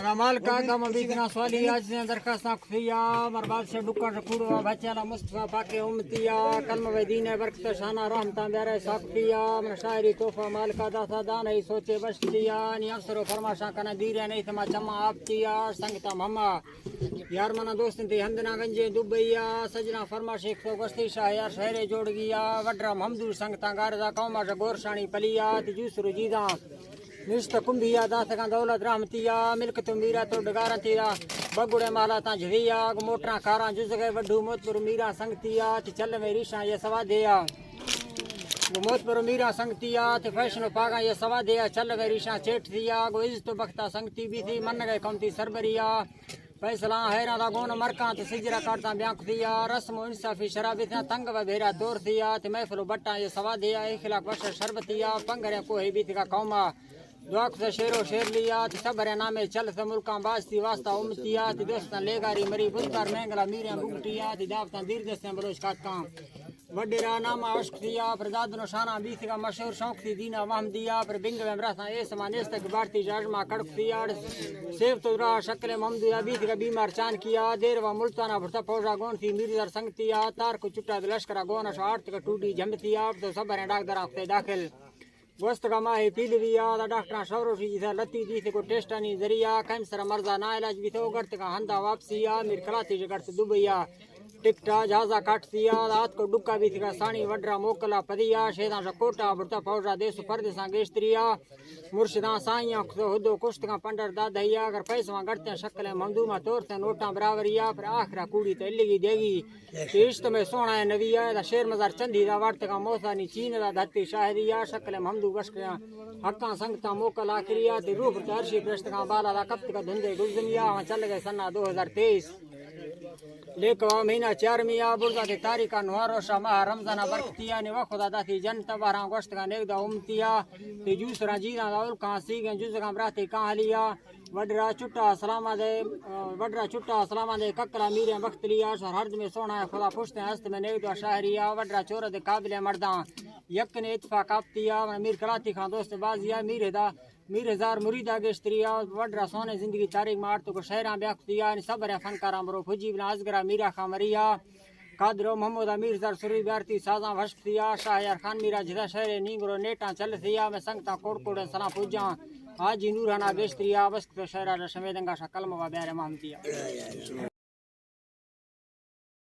रमाल का गम बिगना स्वाली आज ने दरखास्त खुफिया मरबाद से डुक्का रखूड़वा बच्चा मुस्तफा पाके उम्मतिया कलम वदीन बरकत शाना रहमता बेरे साखिया मन शायरी तोहफा माल का दासा दान है सोचे बस्तिया नि अफसरो फरमाशा कना दीरे नहीं थमा चमा आपतिया संगता मम्मा यार मना दोस्त थे हंदना गंजे दुबैया सजना फरमाश 130 शाह यार शहरे जोड़ गया वड्रा महमदूर संगता गारदा कौमा गोरशानी पलिया तिजूसरु जीदा निष्ठ कुंभिया दासका दौलत रहमतिया मिल्क तो मीरा तो डगारा तीरा बगुड़े माला ता झविया मोटरा कारा जुज गए वड्डू मोतपुर मीरा संगतिया चल में रीशा ये सवा दिया मोतपुर मीरा संगतिया फैशन पागा ये सवा दिया चल गए रीशा चेठ दिया गो इज्जत बख्ता संगती भी थी मन गए कमती सरबरिया फैसला हैरा दा गोन मरका सिजरा काटता ब्यांक दिया रस्म इंसाफी शराबी तंग व भेरा तोर दिया महफिलो बट्टा ये सवा दिया खिलाफ वर्ष शरबतिया पंगरे को है बीत का कौमा दुआक से शेरो शेर लिया सबरे नामे चल से मुल्का बास्ती वास्ता उमतिया दोस्ता लेगारी मरी बुलकर मेंगला मीरिया बुगटिया दावता दीर्घ से बलोच का वडेरा नामा अश्क दिया प्रदाद शाना बीस का मशहूर शौक थी दीना वहम दिया पर बिंग में रसा ए समानेस तक भारतीय जाजमा कड़क दिया सेव तो रहा शक्ल महमदिया बीस का बीमार चान किया देर व मुल्ताना भरता फौजा गोन थी मीरजर संगतिया तार को चुट्टा लश्करा गोन आर्थ का टूटी झमतिया तो सब डाक दरा दाखिल वस्त का माही पीलविया डॉक्टर सौरोशी जिसे लती दी से को टेस्टानी जरिया कैंसर मर्जा ना इलाज भी तो गर्त का हंदा वापसिया मिर खलाती जगत से दुबैया टिकटा जहाजा काटसिया रात को डुक्का भी थी साणी वड्रा मोकला पदिया शेदा कोटा बुरता फौजा देश परदेसा गेस्त्रिया मुर्शिदा साइया हुदो कुश्त का पंडर दादहिया अगर पैसा गढ़ते शक्ल मंदूमा तोड़ते नोटा बराबरिया पर आखरा कूड़ी तो इलेगी देगी इश्त में सोना है नविया शेर मजार चंदी दा वार्त का मोसानी चीन दा धरती शाहरिया शक्ल महमदू बश्किया हक्का संगता मोकल आखिरिया रूह अर्शी प्रश्न का बाला दा कप्त का धुंधे गुजनिया वहाँ चल गए सन्ना 2023 लेकवा महीना 4 मिया बुरदा के तारीखा नुहारो शाह रमजाना बरकतिया ने वखुदा दाती जन तबारा गोश्त का नेगदा उमतिया ते जूसरा जीना दाउल का सीगे जुज का राती का हलिया वडरा चुट्टा सलामा दे ककरा मीरे बख्तलिया शहर हर्द में सोना है खुदा पुश्ते हस्त में नेगदा शाहरिया वडरा चोर दे काबिल मर्दा यक ने इत्फाक आपतिया मीर कराती खां दोस्त बाजिया मीर हजार मुरीदा गेस्त्रिया वड्रा सोने जिंदगी तारीख मार्त को शहरा ब्याख्तिया सब फनकारा मरो फुजी बिन अजगरा मीरा खा मरिया कादरो मोहम्मद अमीर जर सुरी भारती साजा वश्तिया शाहयार खान मीरा जिदा शहर नींगरो नेटा चल थिया में संगता कोड़कोड़े सला पूजा हाजी नूराना गेस्त्रिया बस शहरा शमेदंगा शा कलम व ब्यारे महमतिया